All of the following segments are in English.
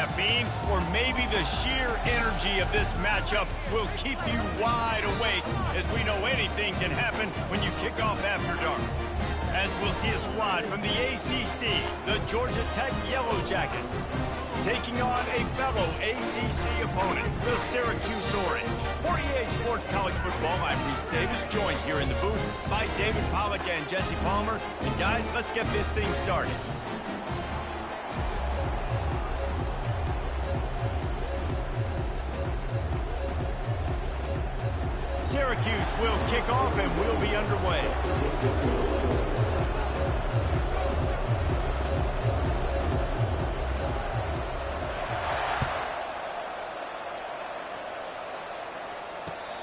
caffeine, or maybe the sheer energy of this matchup will keep you wide awake, as we know anything can happen when you kick off after dark. As we'll see a squad from the ACC, the Georgia Tech Yellow Jackets, taking on a fellow ACC opponent, the Syracuse Orange. For EA Sports College Football, I'm Reese Davis, joined here in the booth by David Pollack and Jesse Palmer. And guys, let's get this thing started. Syracuse will kick off and we'll be underway.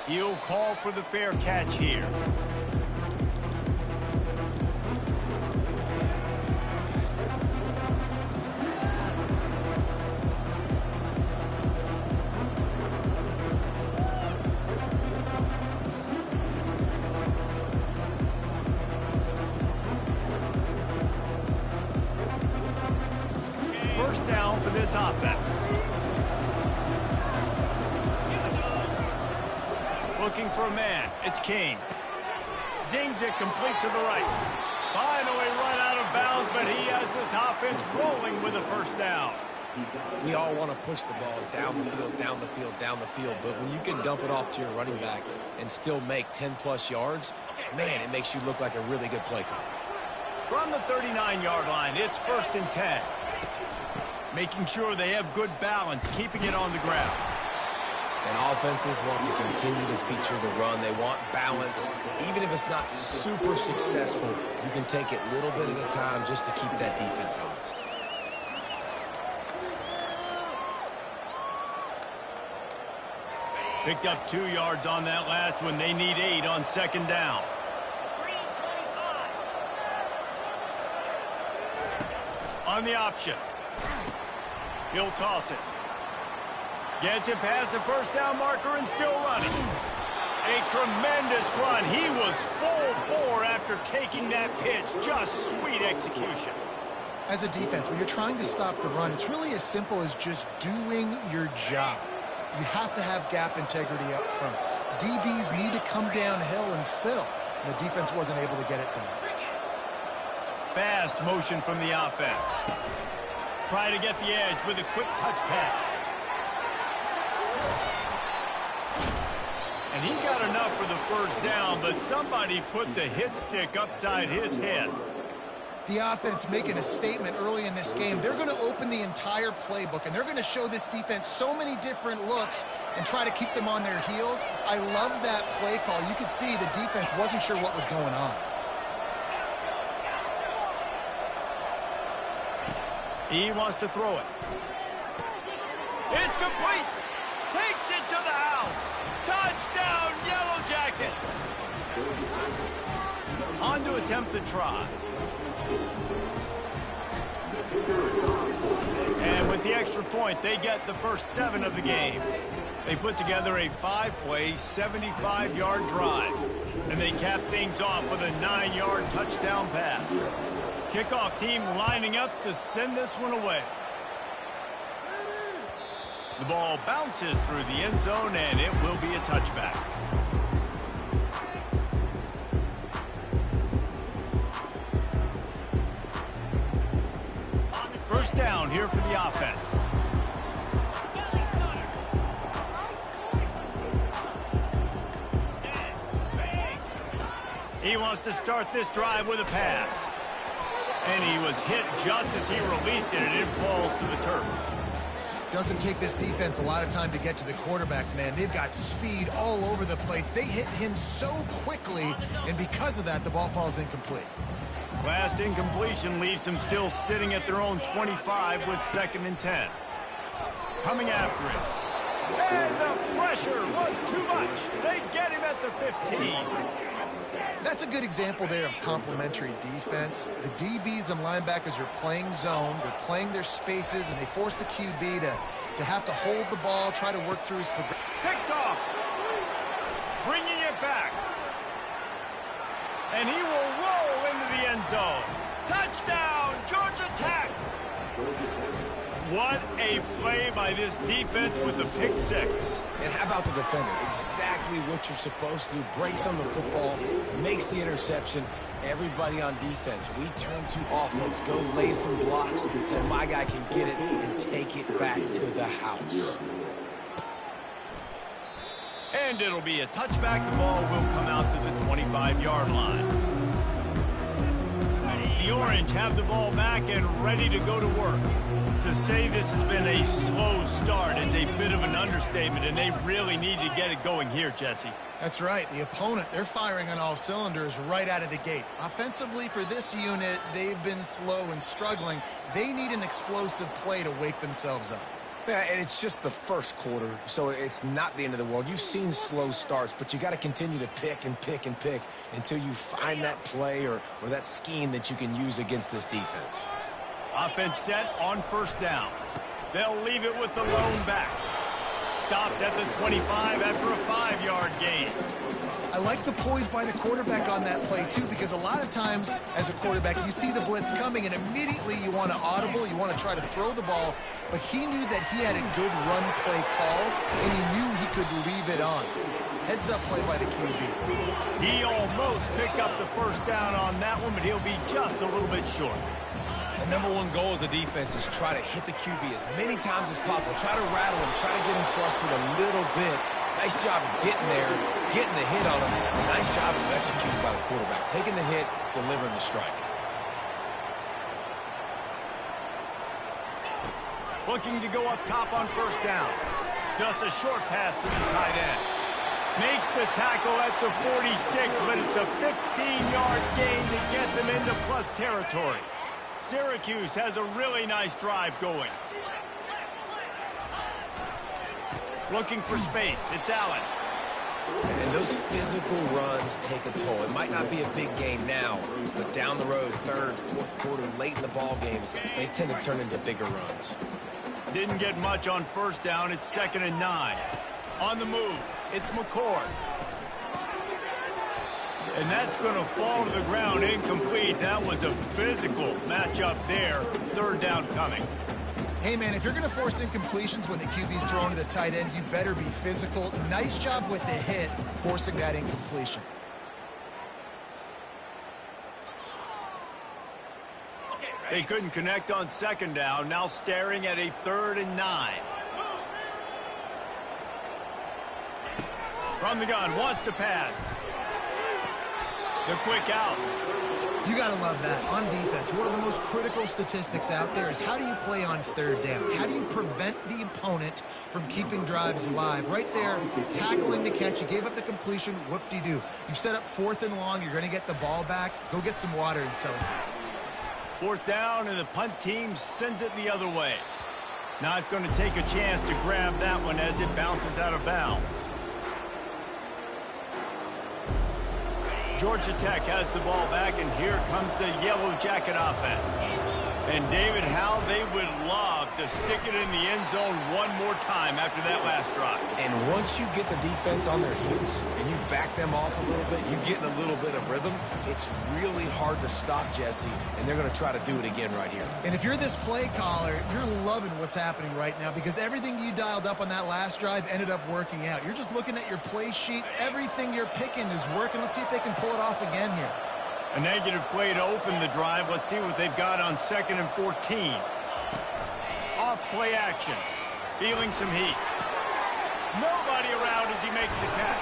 He'll call for the fair catch here. First down for this offense. Looking for a man. It's King. Zings it complete to the right. Finally run out of bounds, but he has this offense rolling with a first down. We all want to push the ball down the field, down the field, down the field, but when you can dump it off to your running back and still make 10-plus yards, man, it makes you look like a really good play call. From the 39-yard line, it's 1st and 10. Making sure they have good balance, keeping it on the ground. And offenses want to continue to feature the run. They want balance. Even if it's not super successful, you can take it little bit at a time just to keep that defense honest. Picked up 2 yards on that last one. They need 8 on 2nd down. On the option. He'll toss it. Gets it past the first down marker and still running. A tremendous run. He was full bore after taking that pitch. Just sweet execution. As a defense, when you're trying to stop the run, it's really as simple as just doing your job. You have to have gap integrity up front. DBs need to come downhill and fill. And the defense wasn't able to get it done. Fast motion from the offense. Try to get the edge with a quick touch pass. And he got enough for the first down, but somebody put the hit stick upside his head. The offense making a statement early in this game. They're going to open the entire playbook, and they're going to show this defense so many different looks and try to keep them on their heels. I love that play call. You could see the defense wasn't sure what was going on. He wants to throw it. It's complete. Takes it to the house. Touchdown, Yellow Jackets. On to attempt the try. And with the extra point, they get the first 7 of the game. They put together a 5-play, 75-yard drive. And they cap things off with a 9-yard touchdown pass. Kickoff team lining up to send this one away. The ball bounces through the end zone, and it will be a touchback. First down here for the offense. He wants to start this drive with a pass. And he was hit just as he released it, and it falls to the turf. Doesn't take this defense a lot of time to get to the quarterback, man. They've got speed all over the place. They hit him so quickly, and because of that, the ball falls incomplete. Last incompletion leaves them still sitting at their own 25 with 2nd and 10. Coming after him. And the pressure was too much. They get him at the 15. That's a good example there of complementary defense. The DBs and linebackers are playing zone, they're playing their spaces, and they force the QB to have to hold the ball, try to work through his progression. Picked off. Bringing it back. And he will roll into the end zone. Touchdown, Georgia Tech. What a play by this defense with the pick six. And how about the defender? Exactly what you're supposed to do. Breaks on the football, makes the interception. Everybody on defense, we turn to offense. Go lay some blocks so my guy can get it and take it back to the house. And it'll be a touchback. The ball will come out to the 25-yard line. The Orange have the ball back and ready to go to work. To say this has been a slow start is a bit of an understatement, and they really need to get it going here, Jesse. That's right. The opponent, they're firing on all cylinders right out of the gate. Offensively, for this unit, they've been slow and struggling. They need an explosive play to wake themselves up. Yeah, and it's just the first quarter, so it's not the end of the world. You've seen slow starts, but you got to continue to pick and pick and pick until you find that play or that scheme that you can use against this defense. Offense set on first down. They'll leave it with the lone back. Stopped at the 25 after a 5-yard gain. I like the poise by the quarterback on that play, too, because a lot of times as a quarterback, you see the blitz coming, and immediately you want to audible, you want to try to throw the ball, but he knew that he had a good run play called, and he knew he could leave it on. Heads-up play by the QB. He almost picked up the first down on that one, but he'll be just a little bit short. The number one goal as a defense is try to hit the QB as many times as possible. Try to rattle him, try to get him flustered a little bit. Nice job of getting there, getting the hit on him. Nice job of executing by the quarterback. Taking the hit, delivering the strike. Looking to go up top on first down. Just a short pass to the tight end. Makes the tackle at the 46, but it's a 15-yard gain to get them into plus territory. Syracuse has a really nice drive going. Looking for space. It's Allen. And those physical runs take a toll. It might not be a big game now, but down the road, third, fourth quarter, late in the ball games, they tend to turn into bigger runs. Didn't get much on first down. It's 2nd and 9. On the move, it's McCord. And that's going to fall to the ground incomplete. That was a physical matchup there. 3rd down coming. Hey, man, if you're going to force incompletions when the QB's thrown to the tight end, you better be physical. Nice job with the hit, forcing that incompletion. They couldn't connect on 2nd down. Now staring at a 3rd and 9. From the gun, wants to pass. The quick out. You got to love that. On defense, one of the most critical statistics out there is how do you play on 3rd down? How do you prevent the opponent from keeping drives alive? Right there, tackling the catch. You gave up the completion. Whoop-de-doo. You've set up 4th and long. You're going to get the ball back. Go get some water and celebrate. 4th down, and the punt team sends it the other way. Not going to take a chance to grab that one as it bounces out of bounds. Georgia Tech has the ball back, and here comes the Yellow Jacket offense. And David, how they would love to stick it in the end zone one more time after that last drive. And once you get the defense on their heels and you back them off a little bit, you get in a little bit of rhythm, it's really hard to stop, Jesse, and they're going to try to do it again right here. And if you're this play caller, you're loving what's happening right now because everything you dialed up on that last drive ended up working out. You're just looking at your play sheet. Everything you're picking is working. Let's see if they can pull it off again here. A negative play to open the drive. Let's see what they've got on 2nd and 14. Off play action. Feeling some heat. Nobody around as he makes the catch.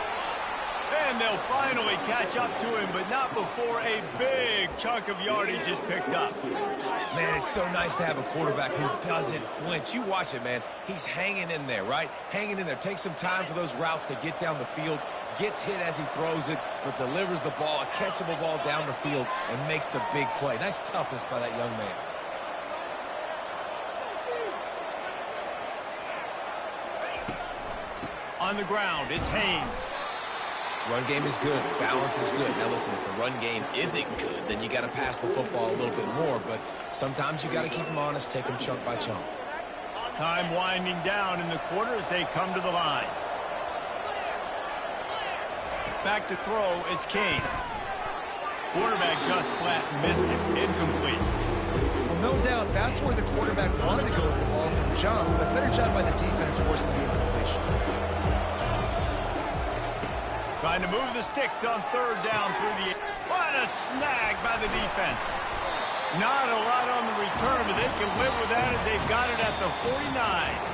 And they'll finally catch up to him, but not before a big chunk of yardage is picked up. Man, it's so nice to have a quarterback who doesn't flinch. You watch it, man. He's hanging in there, right? Hanging in there. Takes some time for those routes to get down the field. Gets hit as he throws it, but delivers the ball, a catchable ball down the field, and makes the big play. Nice toughness by that young man. On the ground, it's Haynes. Run game is good. Balance is good. Now listen, if the run game isn't good, then you got to pass the football a little bit more, but sometimes you got to keep them honest, take them chunk by chunk. Time winding down in the quarter as they come to the line. Back to throw, it's Kane. Quarterback just flat missed it. Incomplete. Well, no doubt that's where the quarterback wanted to go with the ball for jump, but better job by the defense forcing the incompletion. Trying to move the sticks on third down through the... What a snag by the defense. Not a lot on the return, but they can live with that as they've got it at the 49.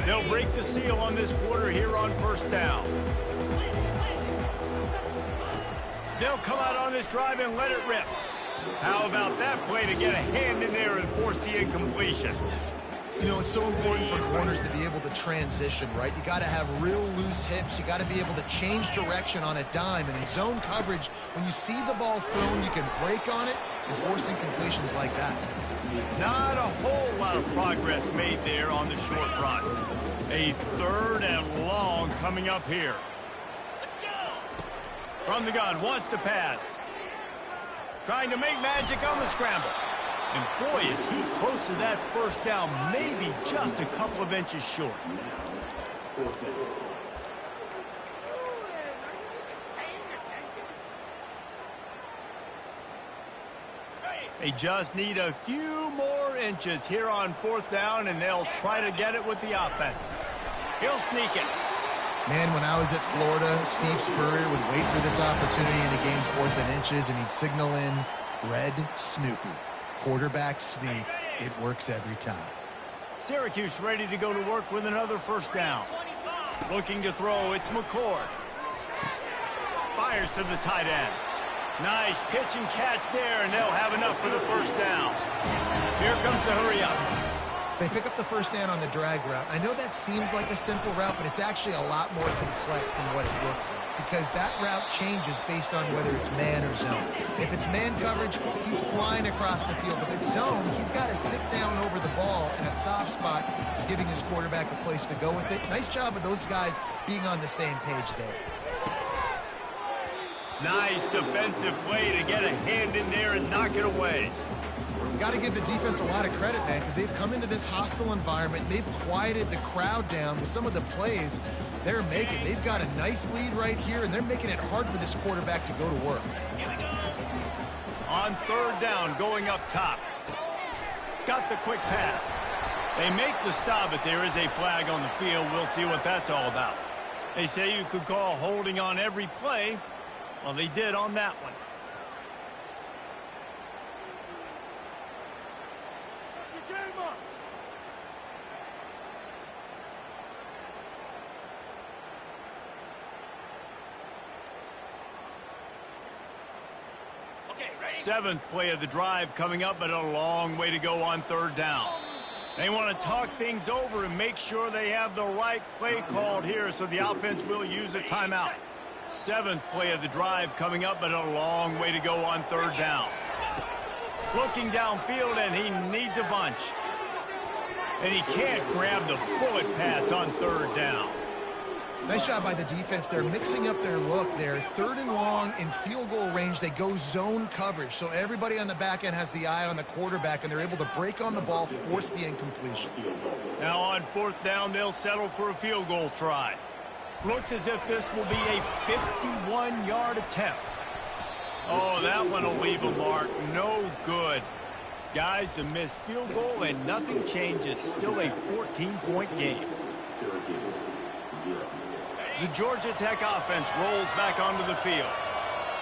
They'll break the seal on this quarter here on first down. They'll come out on this drive and let it rip. How about that play to get a hand in there and force the incompletion? You know, it's so important for corners to be able to transition, right? You got to have real loose hips. You got to be able to change direction on a dime. And in zone coverage, when you see the ball thrown, you can break on it and force incompletions like that. Not a whole lot of progress made there on the short run. A third and long coming up here. From the gun, wants to pass. Trying to make magic on the scramble. And boy, is he close to that first down, maybe just a couple of inches short. They just need a few more inches here on fourth down, and they'll try to get it with the offense. He'll sneak it. Man, when I was at Florida, Steve Spurrier would wait for this opportunity in a game 4th and inches, and he'd signal in Red Snoopy. Quarterback sneak. It works every time. Syracuse ready to go to work with another first down. Looking to throw, it's McCord. Fires to the tight end. Nice pitch and catch there, and they'll have enough for the first down. Here comes the hurry-up. They pick up the first down on the drag route. I know that seems like a simple route, but it's actually a lot more complex than what it looks like, because that route changes based on whether it's man or zone. If it's man coverage, he's flying across the field. If it's zone, he's got to sit down over the ball in a soft spot, giving his quarterback a place to go with it. Nice job of those guys being on the same page there. Nice defensive play to get a hand in there and knock it away. Got to give the defense a lot of credit, man, because they've come into this hostile environment. They've quieted the crowd down with some of the plays they're making. They've got a nice lead right here, and they're making it hard for this quarterback to go to work. On third down, going up top. Got the quick pass. They make the stop, but there is a flag on the field. We'll see what that's all about. They say you could call holding on every play. Well, they did on that one. Seventh play of the drive coming up, but a long way to go on third down. They want to talk things over and make sure they have the right play called here, so the offense will use a timeout. Seventh play of the drive coming up, but a long way to go on third down. Looking downfield, and he needs a bunch. And he can't grab the bullet pass on third down. Nice job by the defense. They're mixing up their look there. Third and long in field goal range. They go zone coverage. So everybody on the back end has the eye on the quarterback, and they're able to break on the ball, force the incompletion. Now on fourth down, they'll settle for a field goal try. Looks as if this will be a 51-yard attempt. Oh, that one will leave a mark. No good. Guys, a missed field goal, and nothing changes. Still a 14-point game. The Georgia Tech offense rolls back onto the field.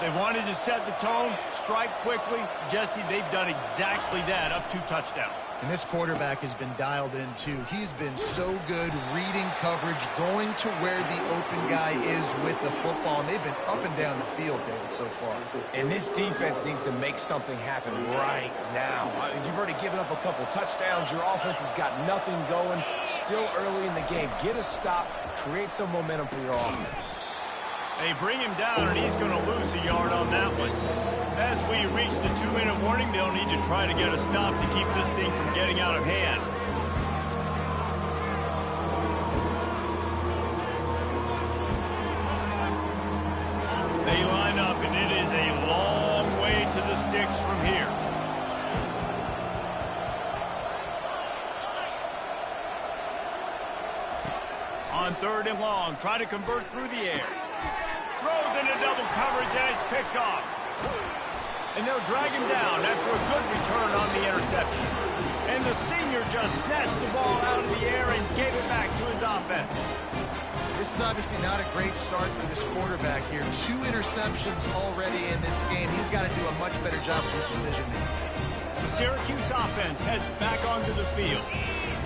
They wanted to set the tone, strike quickly. Jesse, they've done exactly that, up 2 touchdowns. And this quarterback has been dialed in, too. He's been so good reading coverage, going to where the open guy is with the football. And they've been up and down the field, David, so far. And this defense needs to make something happen right now. You've already given up a couple touchdowns. Your offense has got nothing going. Still early in the game. Get a stop. Create some momentum for your offense. They bring him down, and he's going to lose a yard on that one. As we reach the 2-minute warning, they'll need to try to get a stop to keep this thing from getting out of hand. They line up, and it is a long way to the kicks from here. On 3rd and long, trying to convert through the air. Throws into double coverage, and it's picked off. And they'll drag him down after a good return on the interception. And the senior just snatched the ball out of the air and gave it back to his offense. This is obviously not a great start for this quarterback here. 2 interceptions already in this game. He's got to do a much better job with his decision-making. The Syracuse offense heads back onto the field.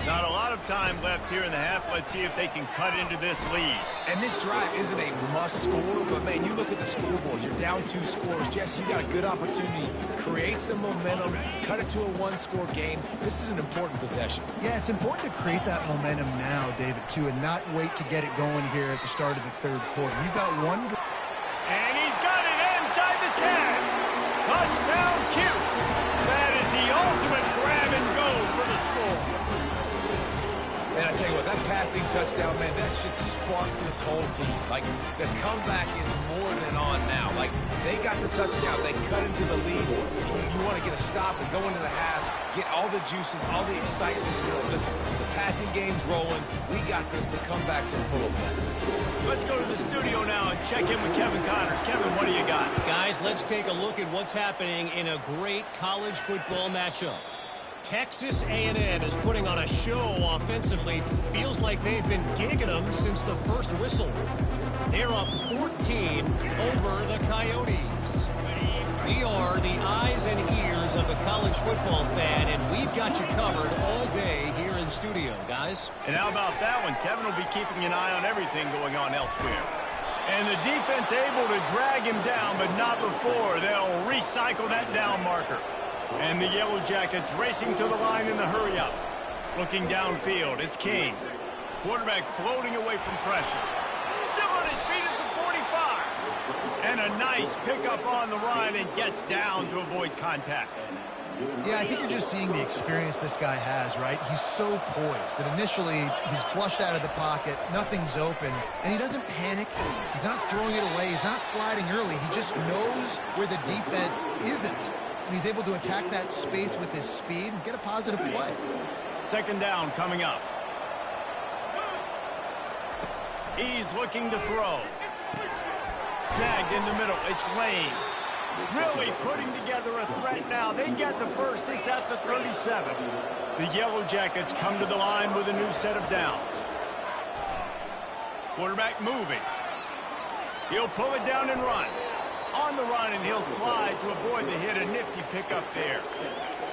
Not a lot of time left here in the half. Let's see if they can cut into this lead. And this drive isn't a must score, but, man, you look at the scoreboard. You're down 2 scores. Jesse, you got a good opportunity. Create some momentum. Cut it to a 1-score game. This is an important possession. Yeah, it's important to create that momentum now, David, too, and not wait to get it going here at the start of the 3rd quarter. You've got one. And he's got it inside the 10. Touchdown, Cuse. That is the ultimate grab and go for the score. And I tell you what, that passing touchdown, man, that should spark this whole team. Like, the comeback is more than on now. Like, they got the touchdown. They cut into the lead. You want to get a stop and go into the half, get all the juices, all the excitement. You know, listen, the passing game's rolling. We got this. The comeback's in full effect. Let's go to the studio now and check in with Kevin Connors. Kevin, what do you got? Guys, let's take a look at what's happening in a great college football matchup. Texas A&M is putting on a show offensively. Feels like they've been gigging them since the first whistle. They're up 14 over the Coyotes. We are the eyes and ears of a college football fan, and we've got you covered all day here in studio, guys. And how about that one? Kevin will be keeping an eye on everything going on elsewhere. And the defense able to drag him down, but not before. They'll recycle that down marker. And the Yellow Jackets racing to the line in the hurry-up. Looking downfield, it's King. Quarterback floating away from pressure. Still on his feet at the 45. And a nice pickup on the run and gets down to avoid contact. Yeah, I think you're just seeing the experience this guy has, right? He's so poised that initially he's flushed out of the pocket, nothing's open, and he doesn't panic. He's not throwing it away. He's not sliding early. He just knows where the defense isn't. And he's able to attack that space with his speed and get a positive play. 2nd down coming up. He's looking to throw. Snagged in the middle. It's Lane. Really putting together a threat now. They get the first. It's at the 37. The Yellow Jackets come to the line with a new set of downs. Quarterback moving. He'll pull it down and run. On the run, and he'll slide to avoid the hit. A nifty pickup there.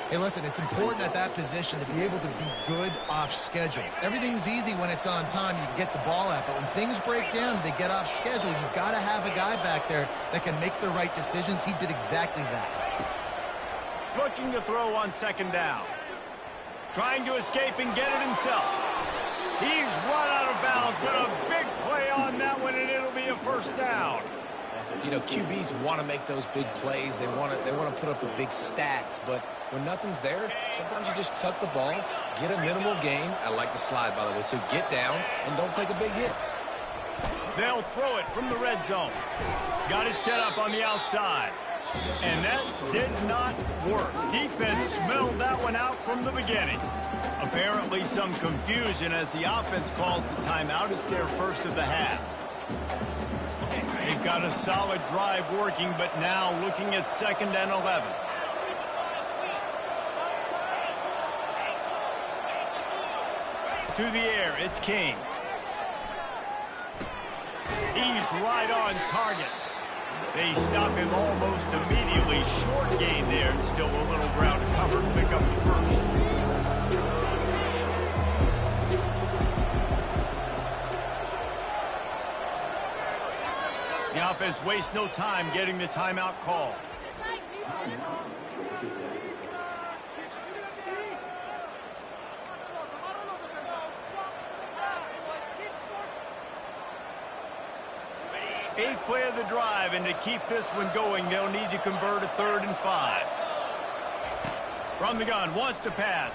Hey, listen, it's important at that position to be able to be good off schedule. Everything's easy when it's on time. You can get the ball out, but when things break down, they get off schedule. You've got to have a guy back there that can make the right decisions. He did exactly that. Looking to throw on 2nd down. Trying to escape and get it himself. He's run out of bounds, but a big play on that one, and it'll be a 1st down. You know, QBs want to make those big plays. They want to put up the big stats. But when nothing's there, sometimes you just tuck the ball, get a minimal gain. I like the slide, by the way, to get down and don't take a big hit. They'll throw it from the red zone. Got it set up on the outside. And that did not work. Defense smelled that one out from the beginning. Apparently some confusion as the offense calls the timeout. It's their first of the half. They've got a solid drive working, but now looking at 2nd and 11. To the air, it's King. He's right on target. They stop him almost immediately. Short gain there, and still a little ground to cover to pick up the first. The offense wastes no time getting the timeout call. Eighth play of the drive, and to keep this one going, they'll need to convert a 3rd and 5. From the gun, wants to pass.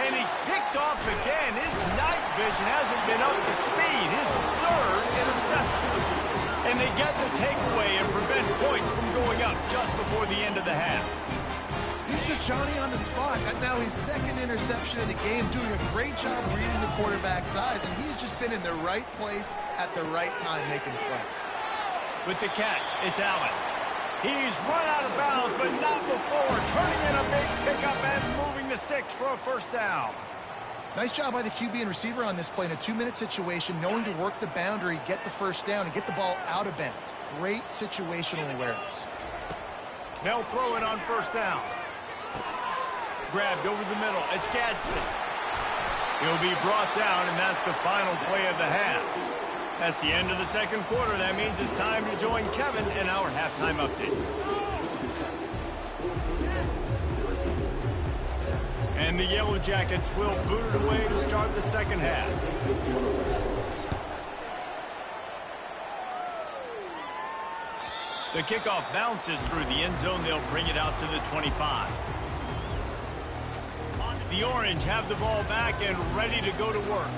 And he's picked off again. His night vision hasn't been up to speed. His 3rd interception. And they get the takeaway and prevent points from going up just before the end of the half. He's just Johnny on the spot. And now his second interception of the game, doing a great job reading the quarterback's eyes, and he's just been in the right place at the right time making plays. With the catch, it's Allen. He's run out of bounds, but not before turning in a big pickup and moving the sticks for a first down. Nice job by the QB and receiver on this play in a 2-minute situation, knowing to work the boundary, get the first down, and get the ball out of bounds. Great situational awareness. They'll throw it on first down. Grabbed over the middle. It's Gadsden. He'll be brought down, and that's the final play of the half. That's the end of the second quarter. That means it's time to join Kevin in our halftime update. And the Yellow Jackets will boot it away to start the second half. The kickoff bounces through the end zone. They'll bring it out to the 25. The Orange have the ball back and ready to go to work.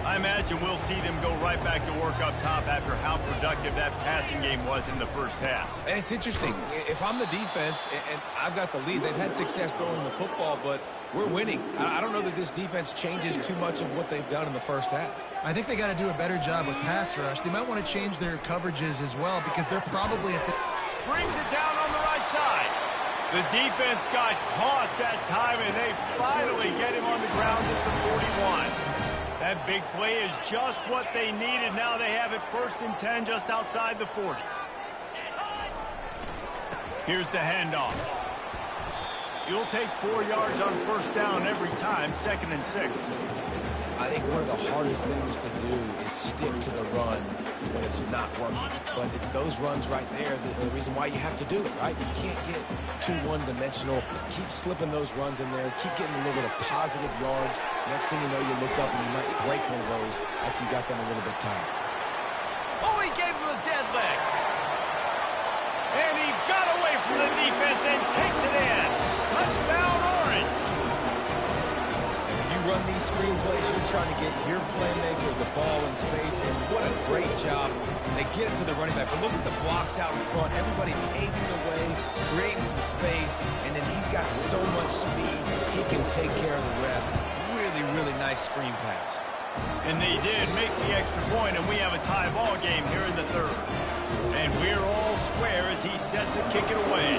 I imagine we'll see them go right back to work up top after how productive that passing game was in the first half. And it's interesting. If I'm the defense and I've got the lead, they've had success throwing the football, but we're winning. I don't know that this defense changes too much of what they've done in the first half. I think they got to do a better job with pass rush. They might want to change their coverages as well because they're probably at the... Brings it down on the right side. The defense got caught that time, and they finally get him on the ground at the 41. That big play is just what they needed. Now they have it 1st and 10 just outside the 40. Here's the handoff. You'll take 4 yards on first down every time, 2nd and 6. I think one of the hardest things to do is stick to the run when it's not working. But it's those runs right there that are the reason why you have to do it, right? You can't get too one-dimensional. Keep slipping those runs in there. Keep getting a little bit of positive yards. Next thing you know, you look up and you might break one of those after you got them a little bit tired. Oh, he gave him a dead leg. And he got away from the defense and takes it in. Touchdown, Orange. Run these screen plays, you're trying to get your playmaker the ball in space, and what a great job. They get it to the running back, but look at the blocks out in front, everybody paving the way, creating some space, and then he's got so much speed, he can take care of the rest. Really, really nice screen pass. And they did make the extra point, and we have a tie ball game here in the third. And we're all square as he's set to kick it away.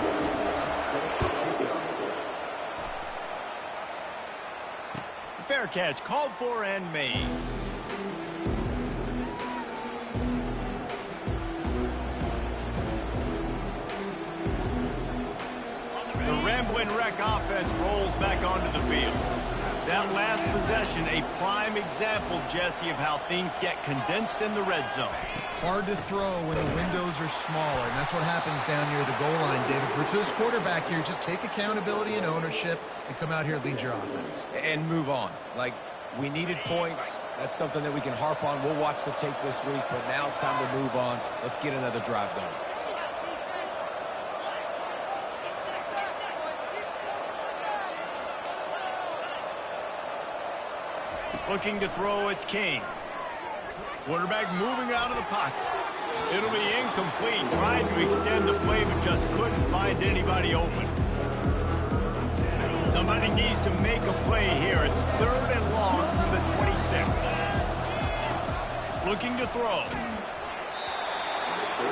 Fair catch called for and made. The Ramblin' Wreck offense rolls back onto the field. That last possession, a prime example, Jesse, of how things get condensed in the red zone. Hard to throw when the windows are smaller, and that's what happens down near the goal line, David. But for this quarterback here, just take accountability and ownership and come out here and lead your offense. And move on. Like, we needed points. That's something that we can harp on. We'll watch the tape this week, but now it's time to move on. Let's get another drive going. Looking to throw, it's King. Quarterback moving out of the pocket. It'll be incomplete, trying to extend the play, but just couldn't find anybody open. Somebody needs to make a play here. It's 3rd and long from the 26. Looking to throw.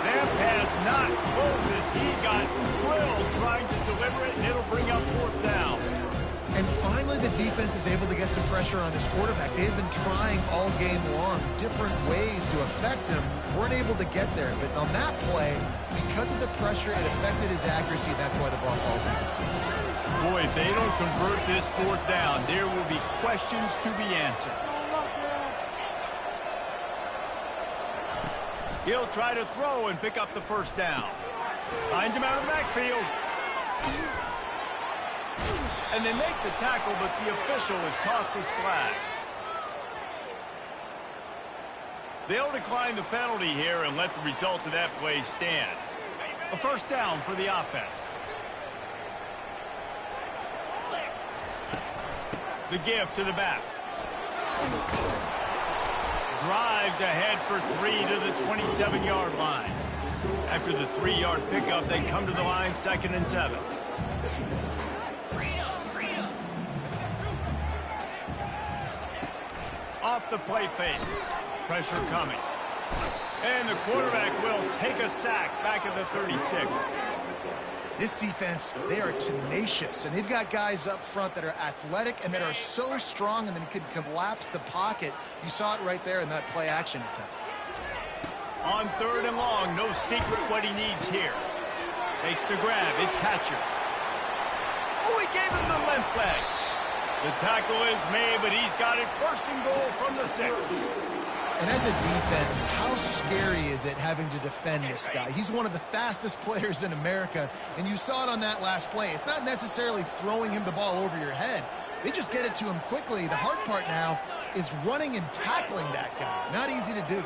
That pass not close as he got drilled trying to deliver it, and it'll bring up 4th down. And finally, the defense is able to get some pressure on this quarterback. They've been trying all game long different ways to affect him. Weren't able to get there. But on that play, because of the pressure, it affected his accuracy. That's why the ball falls in. Boy, if they don't convert this 4th down, there will be questions to be answered. He'll try to throw and pick up the first down. Finds him out of the backfield. And they make the tackle, but the official has tossed his flag. They'll decline the penalty here and let the result of that play stand. A first down for the offense. The give to the back. drives ahead for 3 to the 27-yard line. After the 3-yard pickup, they come to the line 2nd and 7. Off the play fake. Pressure coming. And the quarterback will take a sack back at the 36. This defense, they are tenacious, and they've got guys up front that are athletic and that are so strong and then can collapse the pocket. You saw it right there in that play-action attempt. On 3rd and long, no secret what he needs here. Makes the grab. It's Hatcher. Oh, he gave him the limp leg. The tackle is made, but he's got it 1st and goal from the 6. And as a defense, how scary is it having to defend this guy? He's one of the fastest players in America, and you saw it on that last play. It's not necessarily throwing him the ball over your head. They just get it to him quickly. The hard part now is running and tackling that guy. Not easy to do.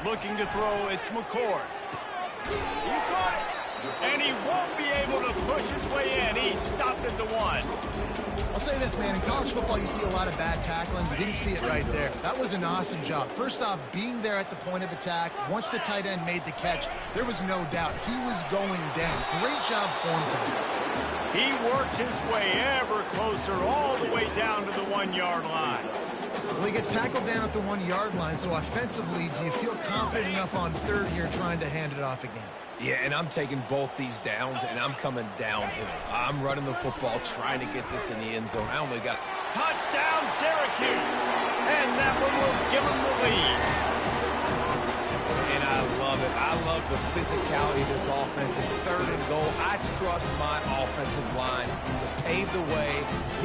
Looking to throw, it's McCord. He caught it. And he won't be able to push his way in. He stopped at the 1. I'll say this, man. In college football, you see a lot of bad tackling. You didn't see it right there. That was an awesome job. First off, being there at the point of attack. Once the tight end made the catch, there was no doubt he was going down. Great job form time. He works his way ever closer all the way down to the 1-yard line. Well, he gets tackled down at the 1-yard line, so offensively, do you feel confident enough on 3rd here trying to hand it off again? Yeah, and I'm taking both these downs, and I'm coming downhill. I'm running the football, trying to get this in the end zone. I only got... Touchdown, Syracuse! And that one will give them the lead. And I love it. I love the physicality of this offense. It's 3rd and goal. I trust my offensive line to pave the way,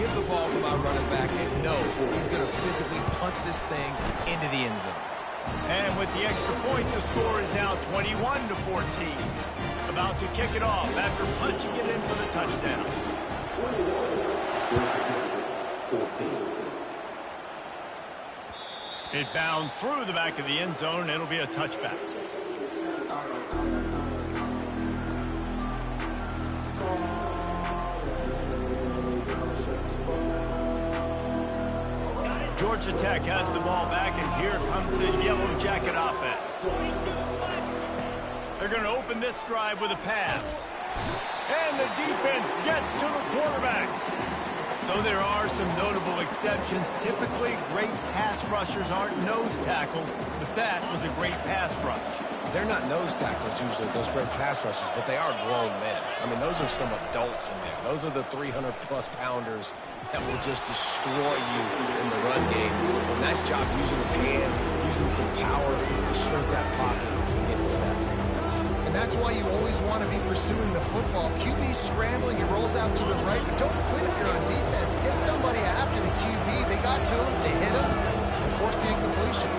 give the ball to my running back, and know he's going to physically punch this thing into the end zone. And with the extra point, the score is now 21-14. About to kick it off after punching it in for the touchdown. It bounds through the back of the end zone, and it'll be a touchback. Georgia Tech has the ball back, and here comes the Yellow Jacket offense. They're going to open this drive with a pass. And the defense gets to the quarterback. Though there are some notable exceptions, typically great pass rushers aren't nose tackles, but that was a great pass rush. They're not nose tackles usually, those great pass rushers, but they are grown men. I mean, those are some adults in there. Those are the 300-plus pounders that will just destroy you in the run game. Well, nice job using his hands, using some power to shrink that pocket and get the sack. And that's why you always want to be pursuing the football. QB scrambling, he rolls out to the right, but don't quit if you're on defense. Get somebody after the QB. They got to him, they hit him, and forced the incompletion.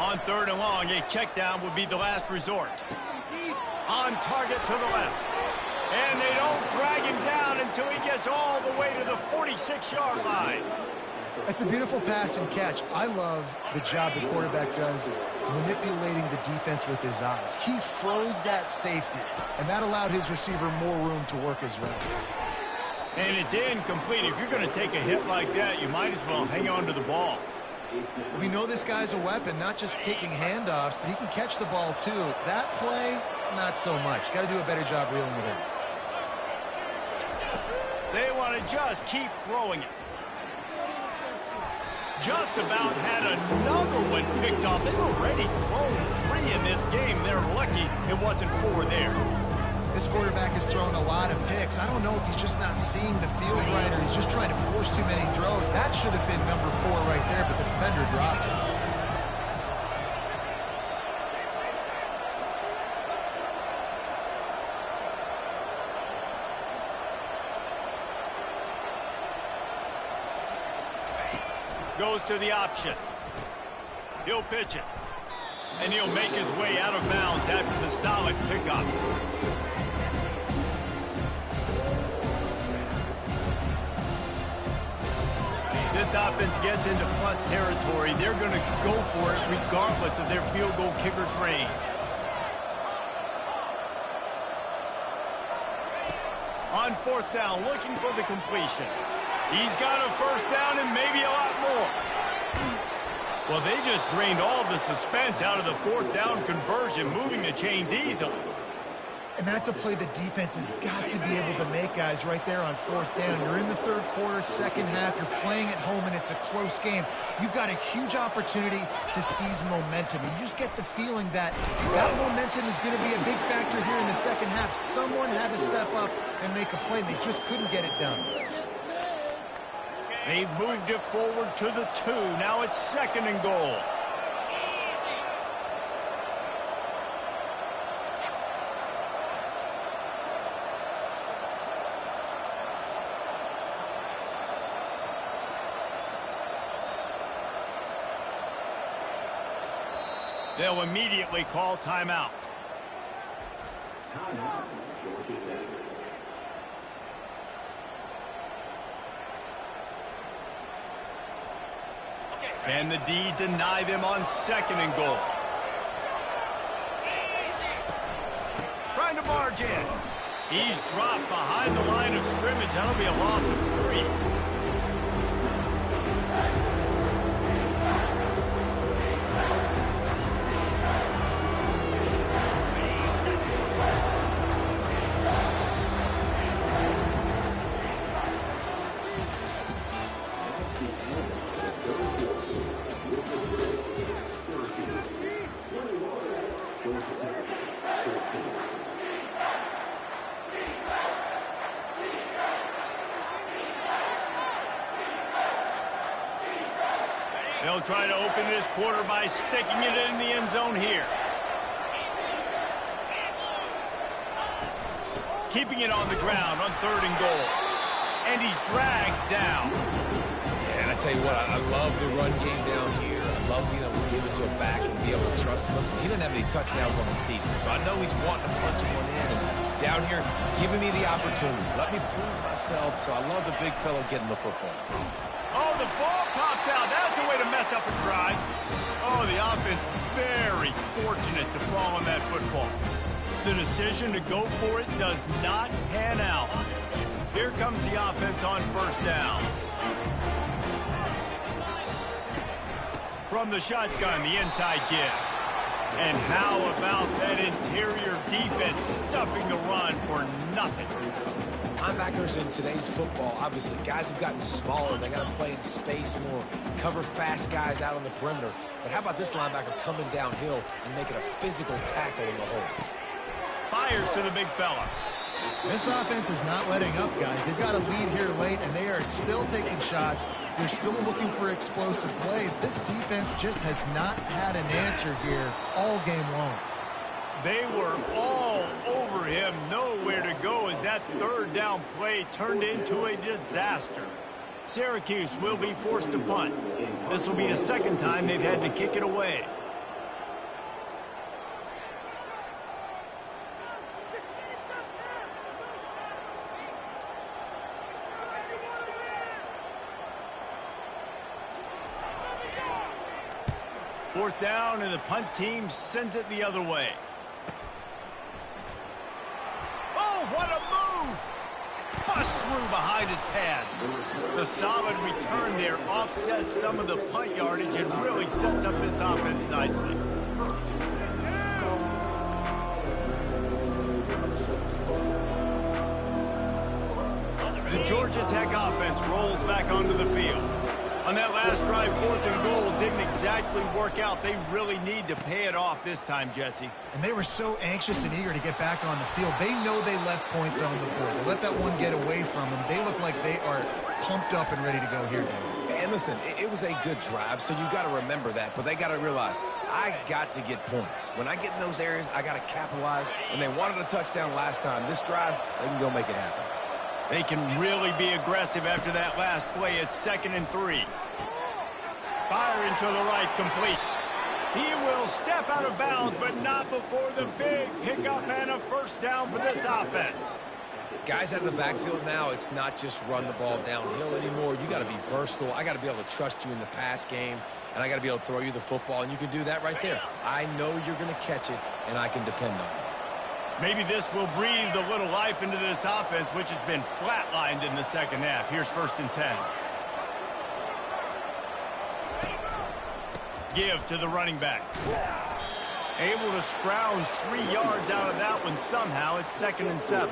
On 3rd and long, a check down would be the last resort. On target to the left. And they don't drag him down until he gets all the way to the 46-yard line. That's a beautiful pass and catch. I love the job the quarterback does manipulating the defense with his eyes. He froze that safety, and that allowed his receiver more room to work his route. And it's incomplete. If you're going to take a hit like that, you might as well hang on to the ball. We know this guy's a weapon, not just kicking handoffs, but he can catch the ball too. That play, not so much. Got to do a better job reeling it in. They want to just keep throwing it. Just about had another one picked off. They've already thrown 3 in this game. They're lucky it wasn't 4 there. This quarterback has thrown a lot of picks. I don't know if he's just not seeing the field right or he's just trying to force too many throws. That should have been number 4 right there, but the defender dropped it. Goes to the option. He'll pitch it. And he'll make his way out of bounds after the solid pickup. This offense gets into plus territory. They're going to go for it regardless of their field goal kicker's range. On fourth down, looking for the completion. He's got a first down and maybe a lot more. Well, they just drained all the suspense out of the fourth down conversion, moving the chains easily. And that's a play the defense has got to be able to make, guys, right there on fourth down. You're in the third quarter, second half. You're playing at home, and it's a close game. You've got a huge opportunity to seize momentum. You just get the feeling that that momentum is going to be a big factor here in the second half. Someone had to step up and make a play, and they just couldn't get it done. They've moved it forward to the 2. Now it's second and goal. They'll immediately call timeout. Can the D deny them on second and goal? Trying to barge in. He's dropped behind the line of scrimmage. That'll be a loss of 3. They'll try to open this quarter by sticking it in the end zone here. Keeping it on the ground on third and goal. And he's dragged down. Yeah, and I tell you what, I love the run game down here. I love being able to give it to a back and be able to trust him. Listen, he didn't have any touchdowns on the season, so I know he's wanting to punch one in. And down here, giving me the opportunity. Let me prove myself, so I love the big fella getting the football. Oh, the ball popped out. That's a way to mess up a drive. Oh, the offense very fortunate to fall on that football. The decision to go for it does not pan out. Here comes the offense on first down. From the shotgun, the inside give. And how about that interior defense stuffing the run for nothing? Linebackers in today's football, obviously, guys have gotten smaller. They got to play in space more, cover fast guys out on the perimeter. But how about this linebacker coming downhill and making a physical tackle in the hole? Fires to the big fella. This offense is not letting up, guys. They've got a lead here late, and they are still taking shots. They're still looking for explosive plays. This defense just has not had an answer here all game long. They were all over him, nowhere to go as that third down play turned into a disaster. Syracuse will be forced to punt. This will be the second time they've had to kick it away. Fourth down, and the punt team sends it the other way. Oh, what a move! Bust through behind his pad. The solid return there offsets some of the punt yardage and really sets up this offense nicely. The Georgia Tech offense rolls back onto the field. On that last drive, fourth and goal didn't exactly work out. They really need to pay it off this time, Jesse. And they were so anxious and eager to get back on the field. They know they left points on the board. They let that one get away from them. They look like they are pumped up and ready to go here. And listen, it was a good drive, so you got to remember that. But they got to realize, I got to get points. When I get in those areas, I got to capitalize. And they wanted a touchdown last time. This drive, they can go make it happen. They can really be aggressive after that last play. It's 2nd and 3. Firing to the right, complete. He will step out of bounds, but not before the big pickup and a first down for this offense. Guys out of the backfield now, it's not just run the ball downhill anymore. You got to be versatile. I got to be able to trust you in the pass game, and I got to be able to throw you the football, and you can do that right there. I know you're going to catch it, and I can depend on it. Maybe this will breathe a little life into this offense, which has been flatlined in the second half. Here's 1st and 10. Give to the running back. Able to scrounge 3 yards out of that one somehow. It's 2nd and 7.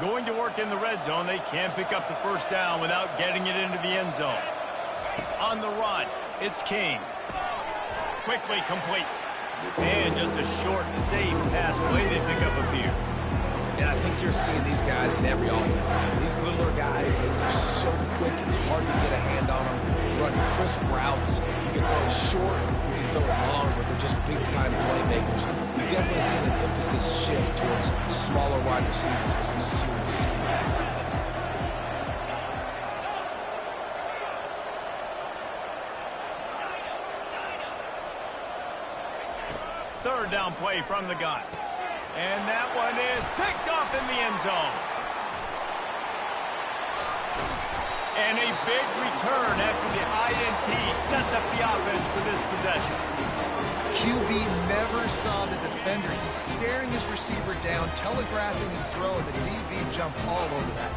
Going to work in the red zone. They can't pick up the first down without getting it into the end zone. On the run, it's King. Quickly complete. And just a short, safe pass play. They pick up a few. And I think you're seeing these guys in every offense. These littler guys, they're so quick, it's hard to get a hand on them. Run crisp routes. You can throw it short, you can throw it long, but they're just big-time playmakers. You've definitely seen an emphasis shift towards smaller wide receivers with some serious skill. Third down play from the gun. And that one is picked off in the end zone. And a big return after the INT sets up the offense for this possession. QB never saw the defender. He's staring his receiver down, telegraphing his throw, and the DB jumped all over that.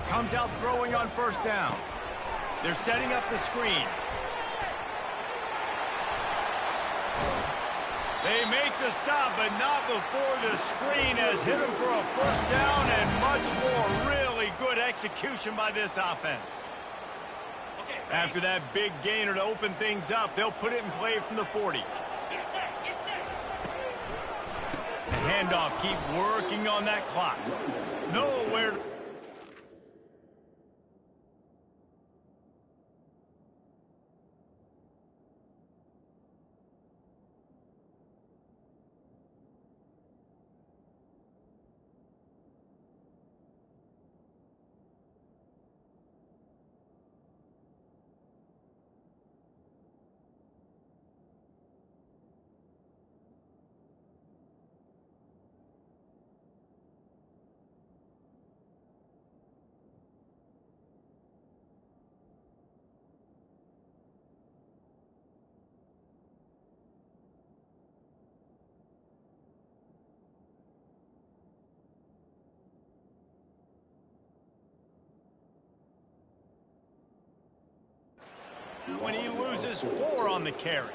Comes out throwing on 1st down. They're setting up the screen. They make the stop, but not before the screen has hit them for a 1st down and much more. Really good execution by this offense. After that big gainer to open things up, they'll put it in play from the 40. The handoff, keep working on that clock. Nowhere. When he loses 4 on the carry.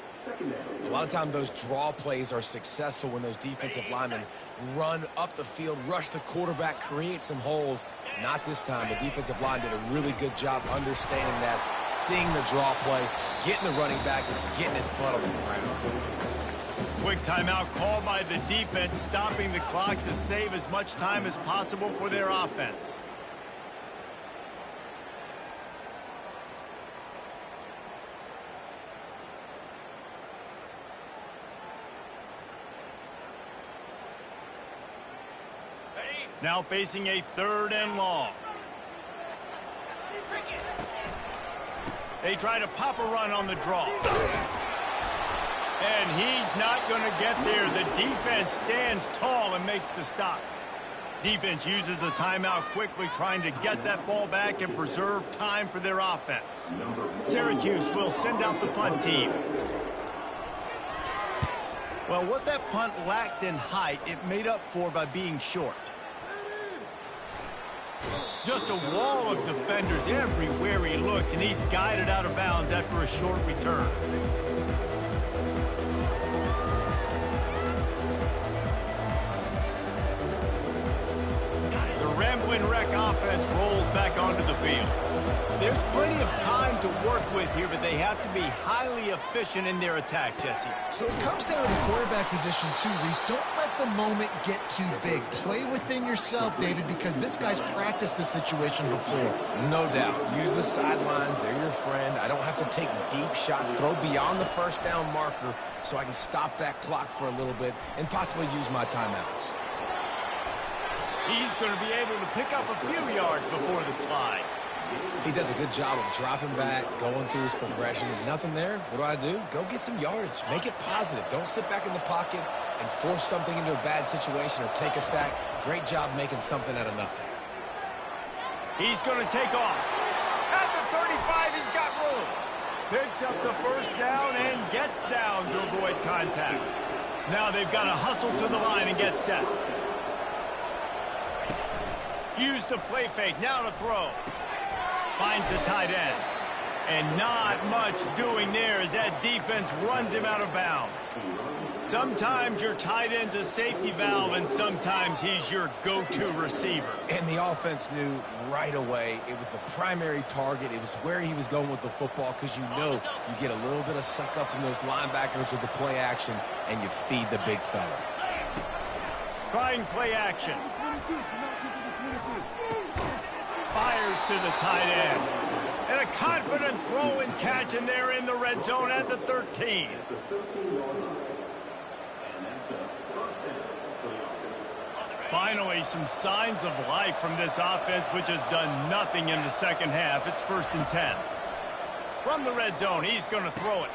A lot of times those draw plays are successful when those defensive linemen run up the field, rush the quarterback, create some holes. Not this time. The defensive line did a really good job understanding that, seeing the draw play, getting the running back, and getting his butt on the ground. Quick timeout called by the defense, stopping the clock to save as much time as possible for their offense. Now facing a 3rd and long. They try to pop a run on the draw. And he's not going to get there. The defense stands tall and makes the stop. Defense uses a timeout quickly, trying to get that ball back and preserve time for their offense. Syracuse will send out the punt team. Well, what that punt lacked in height, it made up for by being short. Just a wall of defenders everywhere he looks, and he's guided out of bounds after a short return. The rambling wreck offense rolls back onto the field. There's plenty of time to work with here, but they have to be highly efficient in their attack, Jesse. So it comes down to the quarterback position too, Reese. Don't let the moment get too big. Play within yourself, David, because this guy's practiced this situation before. No doubt. Use the sidelines. They're your friend. I don't have to take deep shots. Throw beyond the 1st down marker so I can stop that clock for a little bit and possibly use my timeouts. He's going to be able to pick up a few yards before the slide. He does a good job of dropping back, going through his progressions. Nothing there. What do? Go get some yardage. Make it positive. Don't sit back in the pocket and force something into a bad situation or take a sack. Great job making something out of nothing. He's going to take off. 5, he's got room. Picks up the first down and gets down to avoid contact. Now they've got to hustle to the line and get set. Use the play fake, now to throw. Finds the tight end. And not much doing there as that defense runs him out of bounds. Sometimes your tight end's a safety valve, and sometimes he's your go-to receiver. And the offense knew right away it was the primary target. It was where he was going with the football, because you know you get a little bit of suck up from those linebackers with the play action, and you feed the big fella. Trying play action. Fires to the tight end. And a confident throw and catch, and they're in the red zone at the 13. Finally, some signs of life from this offense, which has done nothing in the second half. It's 1st and 10. From the red zone, he's going to throw it.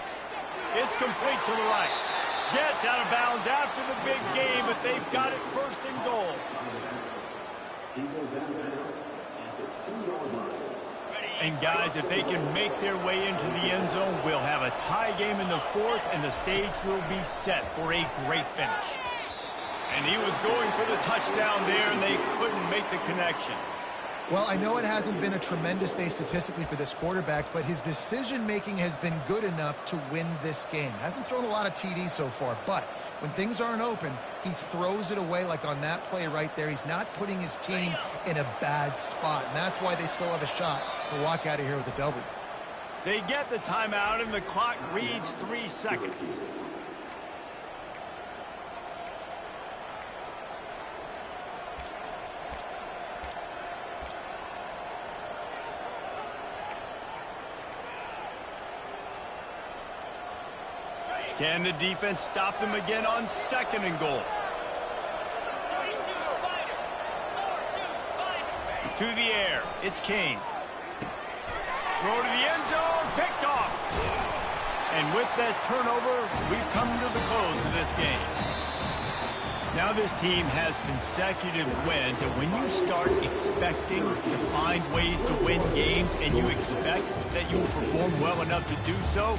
It's complete to the right. Gets out of bounds after the big game, but they've got it 1st and goal. And guys, if they can make their way into the end zone, we'll have a tie game in the 4th, and the stage will be set for a great finish. And he was going for the touchdown there, and they couldn't make the connection. Well, I know it hasn't been a tremendous day statistically for this quarterback, but his decision-making has been good enough to win this game. Hasn't thrown a lot of TDs so far, but when things aren't open, he throws it away like on that play right there. He's not putting his team in a bad spot, and that's why they still have a shot to walk out of here with a W. They get the timeout, and the clock reads 3 seconds. Can the defense stop them again on 2nd and goal? To the air, it's Kane. Throw to the end zone, picked off. And with that turnover, we've come to the close of this game. Now this team has consecutive wins, and when you start expecting to find ways to win games and you expect that you will perform well enough to do so,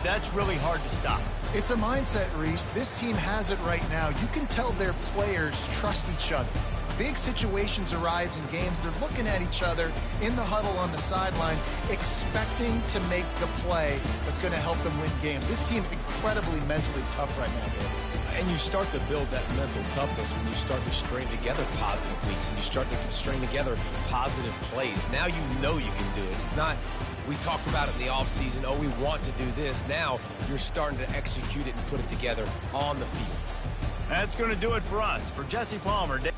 that's really hard to stop. It's a mindset, Reese. This team has it right now. You can tell their players trust each other. Big situations arise in games. They're looking at each other in the huddle on the sideline, expecting to make the play that's going to help them win games. This team incredibly mentally tough right now, Dave. And you start to build that mental toughness when you start to string together positive weeks and you start to string together positive plays. Now you know you can do it. It's not, we talked about it in the offseason, oh, we want to do this. Now you're starting to execute it and put it together on the field. That's going to do it for us. For Jesse Palmer, Dave.